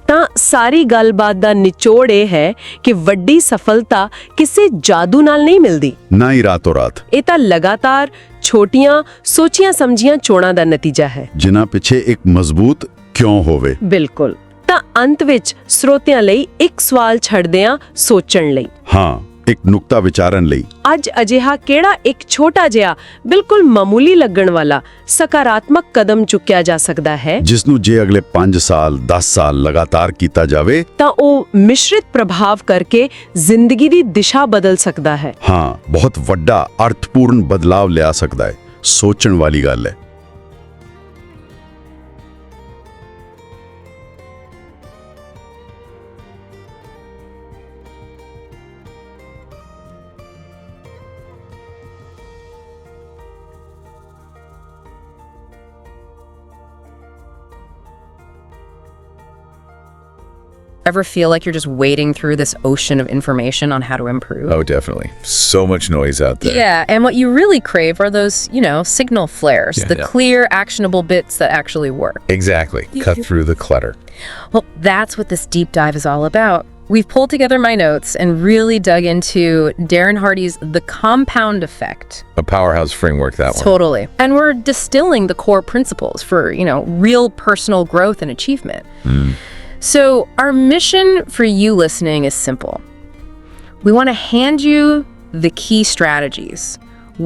ਤਾਂ ਸਾਰੀ ਗੱਲਬਾਤ ਦਾ ਨਿਚੋੜ ਇਹ ਹੈ ਕਿ ਵੱਡੀ ਸਫਲਤਾ ਕਿਸੇ ਜਾਦੂ ਨਾਲ ਨਹੀਂ ਮਿਲਦੀ, ਨਾ ਹੀ ਰਾਤੋਂ ਰਾਤ। ਇਹ ਤਾਂ ਲਗਾਤਾਰ ਛੋਟੀਆਂ ਸੋਚੀਆਂ ਸਮਝੀਆਂ ਚੋਣਾਂ ਦਾ ਨਤੀਜਾ ਹੈ, ਜਿਨ੍ਹਾਂ ਪਿੱਛੇ ਇੱਕ ਮਜ਼ਬੂਤ ਕਿਉਂ ਹੋਵੇ। ਬਿਲਕੁਲ। ਤਾਂ ਅੰਤ ਵਿੱਚ ਸਰੋਤਿਆਂ ਲਈ ਇੱਕ ਸਵਾਲ ਛੱਡਦੇ ਹਾਂ ਸੋਚਣ ਲਈ। ਹਾਂ, ਇੱਕ ਨੁਕਤਾ ਵਿਚਾਰਨ ਲਈ। ਅੱਜ ਅਜਿਹਾ ਕਿਹੜਾ ਇੱਕ ਛੋਟਾ ਜਿਹਾ, ਬਿਲਕੁਲ ਮਾਮੂਲੀ ਲੱਗਣ ਵਾਲਾ ਸਕਾਰਾਤਮਕ ਕਦਮ ਚੁੱਕਿਆ ਜਾ ਸਕਦਾ ਹੈ, ਜਿਸ ਨੂੰ ਜੇ ਅਗਲੇ 5 ਸਾਲ 10 ਸਾਲ ਲਗਾਤਾਰ ਕੀਤਾ ਜਾਵੇ ਤਾਂ ਉਹ ਮਿਸ਼ਰਿਤ ਪ੍ਰਭਾਵ ਕਰਕੇ ਜ਼ਿੰਦਗੀ ਦੀ ਦਿਸ਼ਾ ਬਦਲ ਸਕਦਾ ਹੈ। ਹਾਂ, ਬਹੁਤ ਵੱਡਾ ਅਰਥਪੂਰਨ ਬਦਲਾਵ ਲਿਆ ਸਕਦਾ ਹੈ। ਸੋਚਣ ਵਾਲੀ ਗੱਲ ਹੈ। Ever feel like you're just wading through this ocean of information on how to improve? Oh, definitely. So much noise out there. Yeah, and what you really crave are those, signal flares, the clear, actionable bits that actually work. Exactly. Cut through the clutter. Well, that's what this deep dive is all about. We've pulled together my notes and really dug into Darren Hardy's The Compound Effect. A powerhouse framework, that one. Totally. And we're distilling the core principles for, real personal growth and achievement. So our mission for you listening is simple. We want to hand you the key strategies,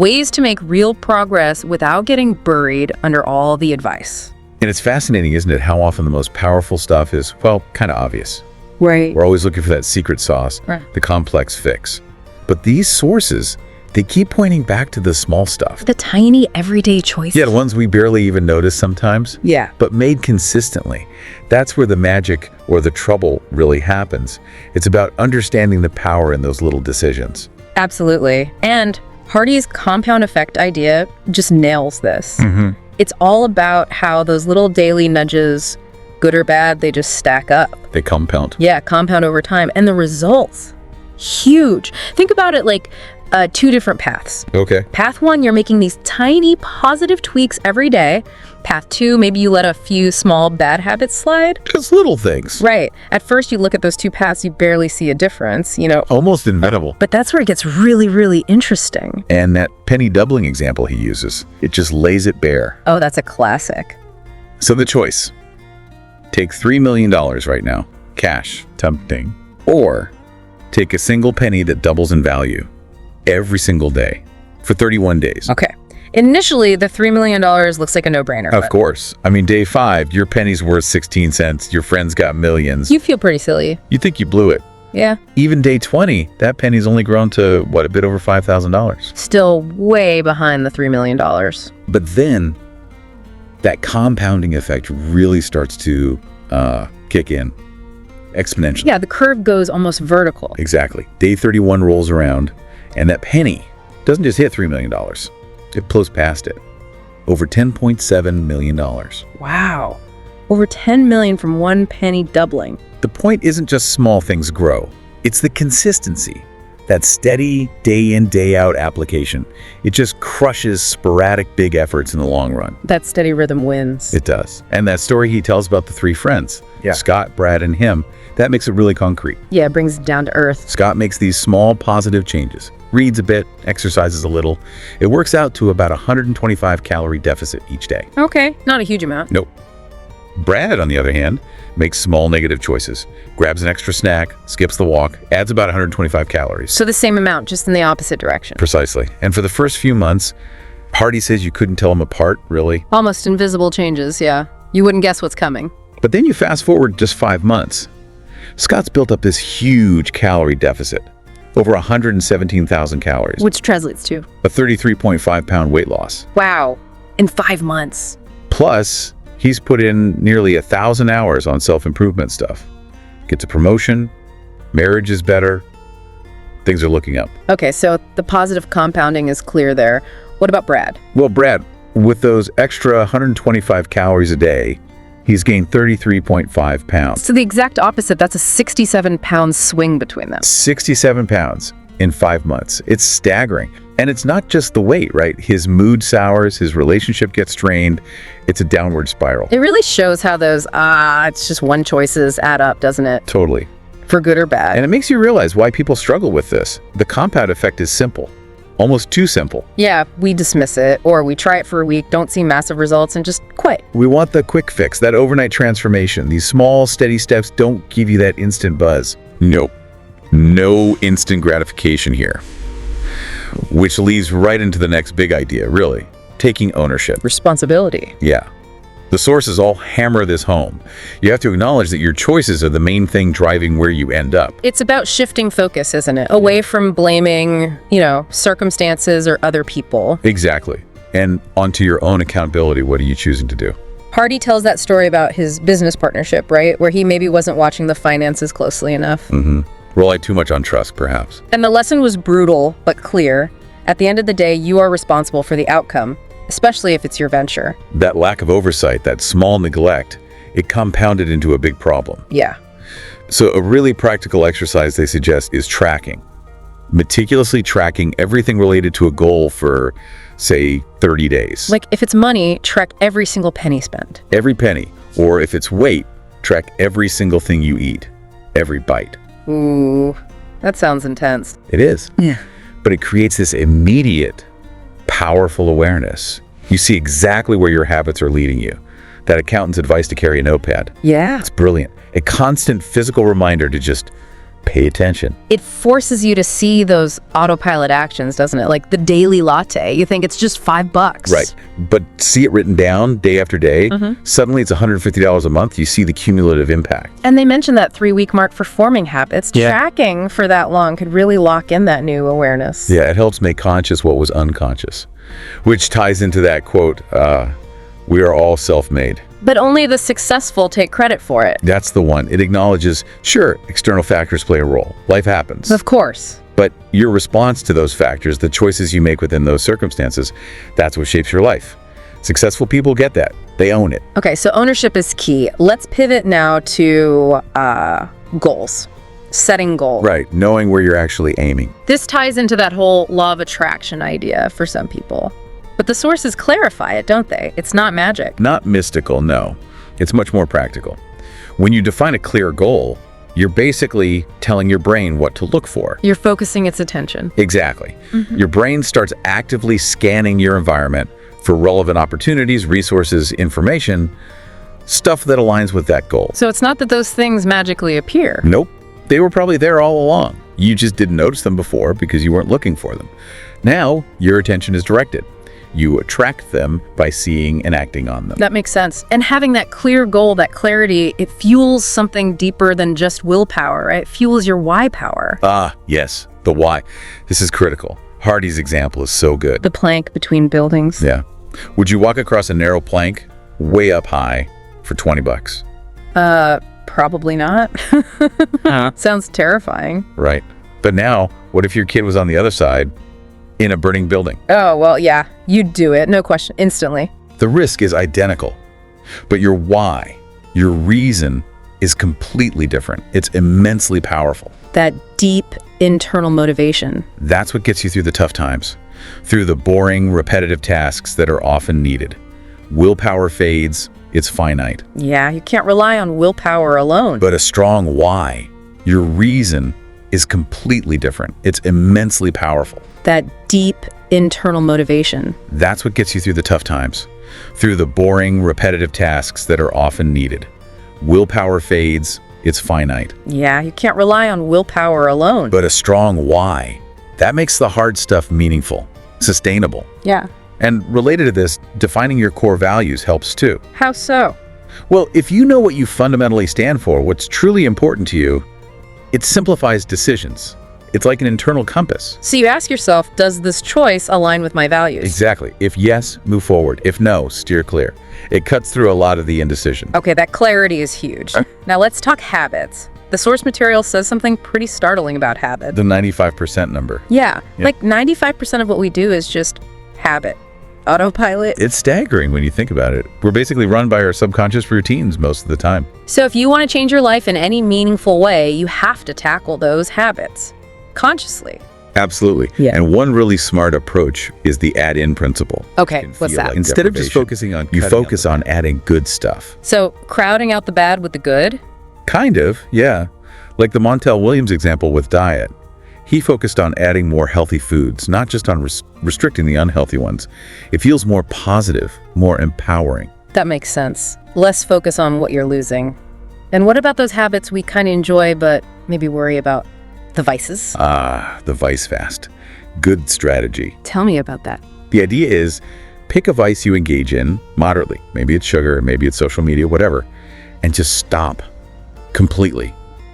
ways to make real progress without getting buried under all the advice. And it's fascinating, isn't it, how often the most powerful stuff is, well, kind of obvious. Right. We're always looking for that secret sauce, Right. the complex fix. But these sources, They keep pointing back to the small stuff. The tiny everyday choices. Yeah, the ones we barely even notice sometimes. Yeah. But made consistently. That's where the magic or the trouble really happens. It's about understanding the power in those little decisions. Absolutely. And Hardy's compound effect idea just nails this. It's all about how those little daily nudges, good or bad, they just stack up. They compound. Yeah, compound over time. And the results, huge. Think about it like two different paths. Okay. Path 1, you're making these tiny positive tweaks every day. Path 2, maybe you let a few small bad habits slide. Just little things. Right. At first, you look at those two paths, you barely see a difference, Almost inevitable. But that's where it gets really, really interesting. And that penny doubling example he uses, it just lays it bare. Oh, that's a classic. So the choice. Take $3 million right now, cash, tempting, or take a single penny that doubles in value every single day for 31 days. Okay. Initially, the $3 million looks like a no-brainer. Of but course. I mean, day 5, your penny's worth 16 cents. Your friend's got millions. You feel pretty silly. You think you blew it. Yeah. Even day 20, that penny's only grown to, a bit over $5,000. Still way behind the $3 million. But then that compounding effect really starts to kick in exponentially. Yeah, the curve goes almost vertical. Exactly. Day 31 rolls around, and that penny doesn't just hit $3 million. It blows past it. Over $10.7 million. Wow. Over 10 million from one penny doubling. The point isn't just small things grow. It's the consistency. That steady, day in, day out application. It just crushes sporadic big efforts in the long run. That steady rhythm wins. It does. And that story he tells about the 3 friends, Scott, Brad, and him, that makes it really concrete. Yeah, it brings it down to earth. Scott makes these small positive changes. Reads a bit, exercises a little. It works out to about 125 calorie deficit each day. Okay, not a huge amount. Nope. Brad, on the other hand, makes small negative choices. Grabs an extra snack, skips the walk, adds about 125 calories. So the same amount, just in the opposite direction. Precisely. And for the first few months, Hardy says you couldn't tell them apart, really. Almost invisible changes, yeah. You wouldn't guess what's coming. But then you fast forward just 5 months. Scott's built up this huge calorie deficit. Over 117,000 calories. Which translates to? A 33.5 pound weight loss. Wow. In 5 months. Plus, he's put in nearly 1,000 hours on self-improvement stuff. Gets a promotion, marriage is better, things are looking up. Okay, so the positive compounding is clear there. What about Brad? Well, Brad, with those extra 125 calories a day, he's gained 33.5 pounds. So the exact opposite, that's a 67-pound swing between them. 67 pounds in 5 months. It's staggering. And it's not just the weight, right? His mood sours, his relationship gets strained. It's a downward spiral. It really shows how those, it's just one choices add up, doesn't it? Totally. For good or bad. And it makes you realize why people struggle with this. The compound effect is simple. Almost too simple. Yeah, we dismiss it, or we try it for a week, don't see massive results, and just quit. We want the quick fix, that overnight transformation. These small, steady steps don't give you that instant buzz. Nope. No instant gratification here. Which leads right into the next big idea, really. Taking ownership. Responsibility. Yeah. The sources all hammer this home. You have to acknowledge that your choices are the main thing driving where you end up. It's about shifting focus, isn't it? Away from blaming, circumstances or other people. Exactly. And onto your own accountability. What are you choosing to do? Hardy tells that story about his business partnership, right? Where he maybe wasn't watching the finances closely enough. Relied too much on trust, perhaps. And the lesson was brutal, but clear. At the end of the day, you are responsible for the outcome, especially if it's your venture. That lack of oversight, that small neglect, it compounded into a big problem. Yeah. So a really practical exercise they suggest is tracking. Meticulously tracking everything related to a goal for, say, 30 days. Like if it's money, track every single penny spent. Every penny. Or if it's weight, track every single thing you eat. Every bite. Ooh, that sounds intense. It is. Yeah. But it creates this immediate, powerful awareness. You see exactly where your habits are leading you. That accountant's advice to carry a notepad. Yeah. It's brilliant. A constant physical reminder to just Pay attention. It forces you to see those autopilot actions, doesn't it? Like the daily latte. You think it's just $5. Right. But see it written down day after day. Suddenly it's $150 a month. You see the cumulative impact. And they mentioned that 3-week mark for forming habits. Yeah. Tracking for that long could really lock in that new awareness. Yeah, it helps make conscious what was unconscious, which ties into that quote, we are all self-made. But only the successful take credit for it. That's the one. It acknowledges, sure, external factors play a role. Life happens. Of course. But your response to those factors, the choices you make within those circumstances, that's what shapes your life. Successful people get that. They own it. Okay, so ownership is key. Let's pivot now to goals. Setting goals. Right. Knowing where you're actually aiming. This ties into that whole law of attraction idea for some people. But the sources clarify it, don't they? It's not magic. Not mystical, no. It's much more practical. When you define a clear goal, you're basically telling your brain what to look for. You're focusing its attention. Exactly. Your brain starts actively scanning your environment for relevant opportunities, resources, information, stuff that aligns with that goal. So it's not that those things magically appear. Nope. They were probably there all along. You just didn't notice them before because you weren't looking for them. Now, your attention is directed. You attract them by seeing and acting on them. That makes sense. And having that clear goal, that clarity, it fuels something deeper than just willpower, right? It fuels your why power. Ah, yes, the why. This is critical. Hardy's example is so good. The plank between buildings. Yeah. Would you walk across a narrow plank way up high for $20? Probably not. Sounds terrifying. Right. But now, what if your kid was on the other side in a burning building? Oh, well, yeah, you'd do it. No question. Instantly. The risk is identical, but your why, your reason is completely different. It's immensely powerful. That deep internal motivation. That's what gets you through the tough times, through the boring, repetitive tasks that are often needed. Willpower fades, it's finite. Yeah, you can't rely on willpower alone. But a strong why, your reason, is completely different. It's immensely powerful. That deep internal motivation. That's what gets you through the tough times, through the boring, repetitive tasks that are often needed. Willpower fades, it's finite. Yeah, you can't rely on willpower alone. But a strong why, that makes the hard stuff meaningful, sustainable. Yeah. And related to this, defining your core values helps too. How so? Well, if you know what you fundamentally stand for, what's truly important to you, it simplifies decisions. It's like an internal compass. So you ask yourself, does this choice align with my values? Exactly. If yes, move forward. If no, steer clear. It cuts through a lot of the indecision. Okay, that clarity is huge. Now let's talk habits. The source material says something pretty startling about habits. The 95% number. Yeah, like 95% of what we do is just habit. Autopilot. It's staggering when you think about it. We're basically run by our subconscious routines most of the time. So if you want to change your life in any meaningful way, you have to tackle those habits consciously. Absolutely. Yeah. And one really smart approach is the add-in principle. Okay, what's that? Instead of just focusing on you focus on adding good stuff. So crowding out the bad with the good? Kind of, yeah. Like the Montel Williams example with diet. He focused on adding more healthy foods, not just on restricting the unhealthy ones. It feels more positive, more empowering. That makes sense. Less focus on what you're losing. And what about those habits we kind of enjoy but maybe worry about? The vices? Ah, the vice fast. Good strategy. Tell me about that. The idea is pick a vice you engage in moderately. Maybe it's sugar, maybe it's social media, whatever. And just stop completely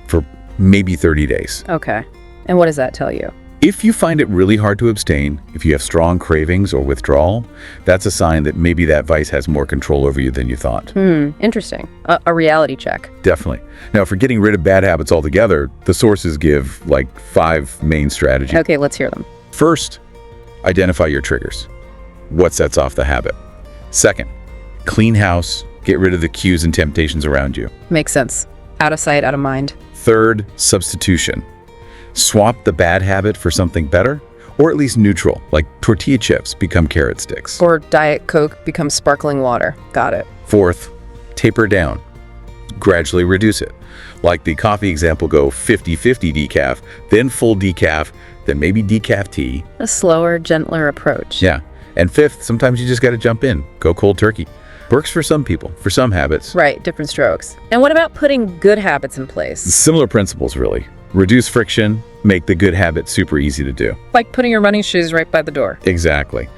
for maybe 30 days. Okay. And what does that tell you? If you find it really hard to abstain, if you have strong cravings or withdrawal, that's a sign that maybe that vice has more control over you than you thought. Interesting. A reality check. Definitely. Now, for getting rid of bad habits altogether, the sources give like 5 main strategies. Okay, let's hear them. First, identify your triggers. What sets off the habit? Second, clean house, get rid of the cues and temptations around you. Makes sense. Out of sight, out of mind. Third, substitution. Swap the bad habit for something better, or at least neutral, like tortilla chips become carrot sticks. Or Diet Coke becomes sparkling water. Got it. Fourth, taper down. Gradually reduce it. Like the coffee example, go 50-50 decaf, then full decaf, then maybe decaf tea. A slower, gentler approach. Yeah. And fifth, sometimes you just got to jump in. Go cold turkey. Works for some people, for some habits. Right, different strokes. And what about putting good habits in place? Similar principles, really. Reduce friction, make the good habit super easy to do. Like putting your running shoes right by the door. Exactly.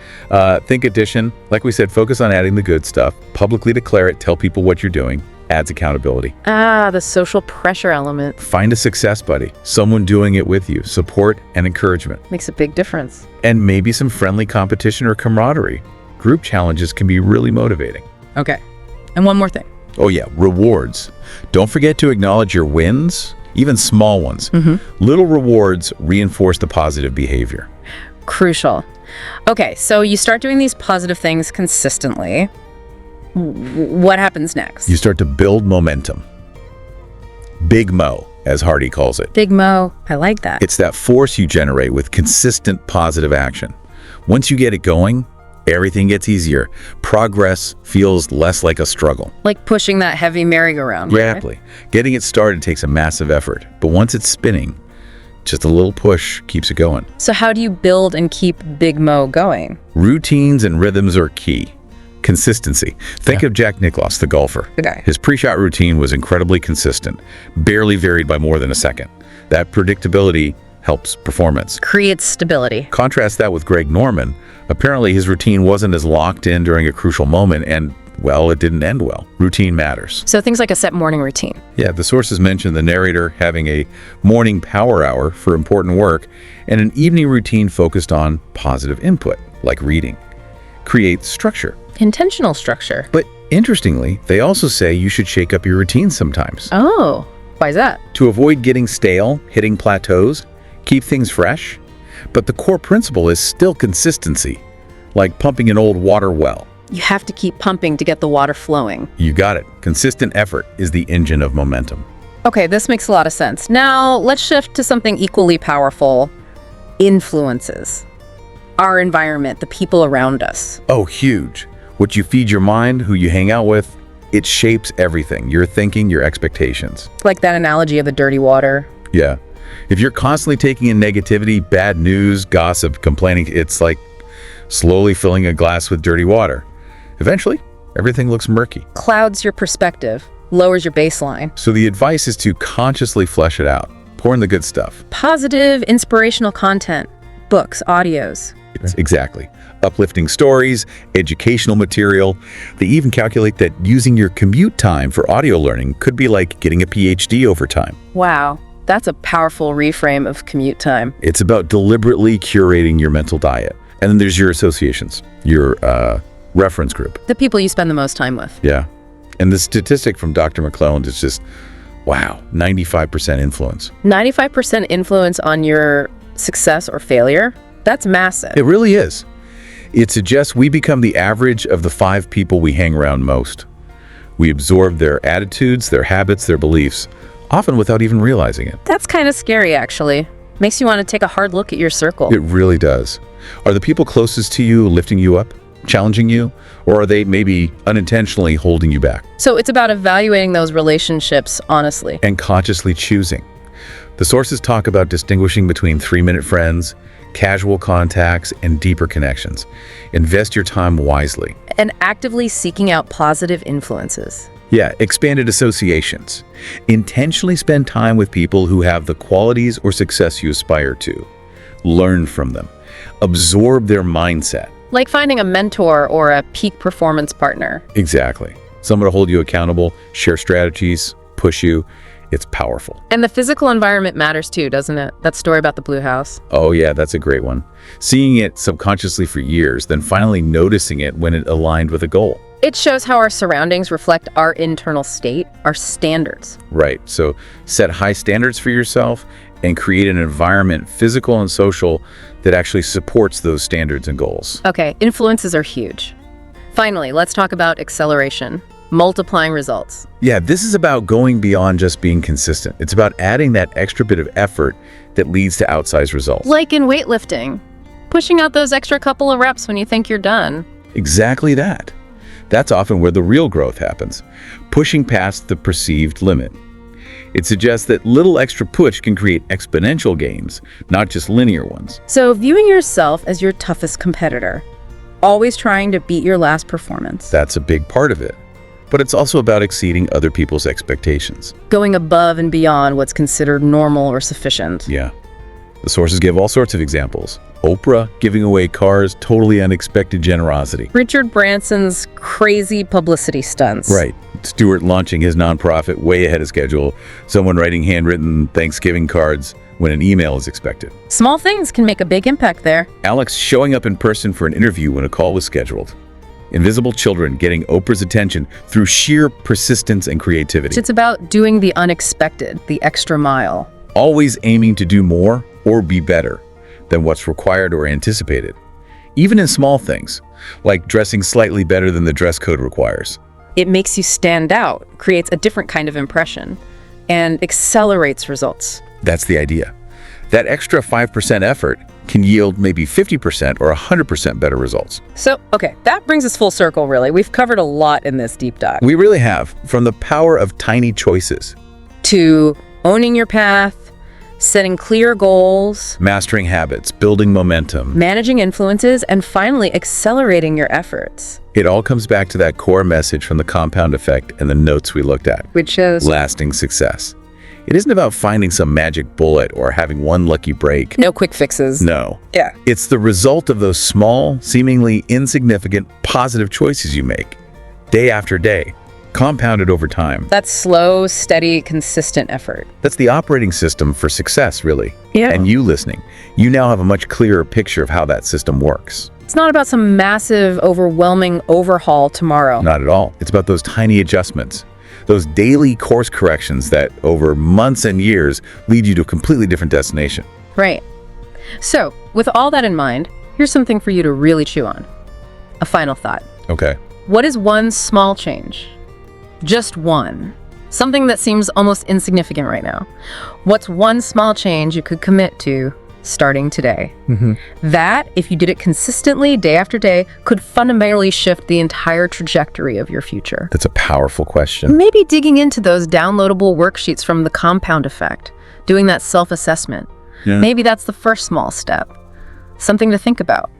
Think addition. Like we said, focus on adding the good stuff. Publicly declare it. Tell people what you're doing. Adds accountability. Ah, the social pressure element Find a success buddy. Someone doing it with you. Support and encouragement. makes a big difference. And maybe some friendly competition or camaraderie. Group challenges can be really motivating. Okay. And one more thing. Oh yeah, rewards. Don't forget to acknowledge your wins, even small ones. Little rewards reinforce the positive behavior. Crucial. Okay, so you start doing these positive things consistently. What happens next? You start to build momentum. Big Mo, as Hardy calls it. Big Mo. I like that. It's that force you generate with consistent positive action. Once you get it going, everything gets easier. Progress feels less like a struggle. Like pushing that heavy merry-go-round. right? Exactly. Getting it started takes a massive effort, but once it's spinning, just a little push keeps it going. So how do you build and keep Big Mo going? Routines and rhythms are key. Consistency. Think of Jack Nicklaus, the golfer. The guy. His pre-shot routine was incredibly consistent, barely varied by more than a second. That predictability helps performance. Creates stability. Contrast that with Greg Norman. Apparently his routine wasn't as locked in during a crucial moment and, well, it didn't end well. Routine matters. So things like a set morning routine. Yeah, the sources mention the narrator having a morning power hour for important work and an evening routine focused on positive input, like reading. Create structure. Intentional structure. But interestingly, they also say you should shake up your routine sometimes. Oh, why is that? To avoid getting stale, hitting plateaus, keep things fresh. But the core principle is still consistency, like pumping an old water well. You have to keep pumping to get the water flowing. You got it. Consistent effort is the engine of momentum. Okay, this makes a lot of sense. Now, let's shift to something equally powerful. Influences. Our environment, the people around us. Oh, huge. What you feed your mind, who you hang out with, it shapes everything. Your thinking, your expectations. Like that analogy of the dirty water. Yeah. If you're constantly taking in negativity, bad news, gossip, complaining, it's like slowly filling a glass with dirty water. Eventually, everything looks murky. Clouds your perspective, lowers your baseline. So the advice is to consciously flesh it out. Pour in the good stuff. Positive, inspirational content. Books, audios. Exactly. Uplifting stories, educational material. They even calculate that using your commute time for audio learning could be like getting a PhD over time. Wow, that's a powerful reframe of commute time. It's about deliberately curating your mental diet. And then there's your associations, your reference group. The people you spend the most time with. Yeah. And the statistic from Dr. McClelland is just, wow, 95% influence. 95% influence on your success or failure. That's massive. It really is. It suggests we become the average of the 5 people we hang around most. We absorb their attitudes, their habits, their beliefs, often without even realizing it. That's kind of scary, actually. Makes you want to take a hard look at your circle. It really does. Are the people closest to you lifting you up, challenging you, or are they maybe unintentionally holding you back? So it's about evaluating those relationships honestly. And consciously choosing. The sources talk about distinguishing between 3-minute friends, casual contacts, and deeper connections. Invest your time wisely. And actively seeking out positive influences. Yeah, expanded associations. Intentionally spend time with people who have the qualities or success you aspire to. Learn from them. Absorb their mindset. Like finding a mentor or a peak performance partner. Exactly. Someone to hold you accountable, share strategies, push you. It's powerful. And the physical environment matters too, doesn't it? That story about the blue house. Oh yeah, that's a great one. Seeing it subconsciously for years, then finally noticing it when it aligned with a goal. It shows how our surroundings reflect our internal state, our standards. Right, so set high standards for yourself and create an environment, physical and social, that actually supports those standards and goals. Okay, influences are huge. Finally, let's talk about acceleration, multiplying results. Yeah, this is about going beyond just being consistent. It's about adding that extra bit of effort that leads to outsized results. Like in weightlifting, pushing out those extra couple of reps when you think you're done. Exactly that. That's often where the real growth happens, pushing past the perceived limit. It suggests that little extra push can create exponential gains, not just linear ones. So viewing yourself as your toughest competitor, always trying to beat your last performance. That's a big part of it. but it's also about exceeding other people's expectations. Going above and beyond what's considered normal or sufficient. Yeah. The sources give all sorts of examples. Oprah giving away cars, totally unexpected generosity. Richard Branson's crazy publicity stunts. Right. Stewart launching his nonprofit way ahead of schedule. Someone writing handwritten Thanksgiving cards when an email is expected. Small things can make a big impact there. Alex showing up in person for an interview when a call was scheduled. Invisible children getting Oprah's attention through sheer persistence and creativity. It's about doing the unexpected, the extra mile. Always aiming to do more or be better than what's required or anticipated. Even in small things, like dressing slightly better than the dress code requires. It makes you stand out, creates a different kind of impression, and accelerates results. That's the idea. That extra 5% effort can yield maybe 50% or 100% better results. So, okay, that brings us full circle, really. We've covered a lot in this deep dive. We really have, from the power of tiny choices, To owning your path, setting clear goals, mastering habits, building momentum. managing influences, and finally accelerating your efforts. It all comes back to that core message from the compound effect and the notes we looked at. Which is Lasting success. It isn't about finding some magic bullet or having one lucky break. no quick fixes. No. Yeah. It's the result of those small, seemingly insignificant, positive choices you make, day after day, compounded over time. That's slow, steady, consistent effort. That's the operating system for success, really. Yeah. And you listening, you now have a much clearer picture of how that system works. It's not about some massive, overwhelming overhaul tomorrow. Not at all. It's about those tiny adjustments, those daily course corrections that over months and years lead you to a completely different destination. Right. So, with all that in mind, here's something for you to really chew on. A final thought. Okay. What is one small change? Just one. Something that seems almost insignificant right now. What's one small change you could commit to starting today? That, if you did it consistently day after day, could fundamentally shift the entire trajectory of your future. That's a powerful question. Maybe digging into those downloadable worksheets from the compound effect, doing that self-assessment. Yeah. Maybe that's the first small step. Something to think about.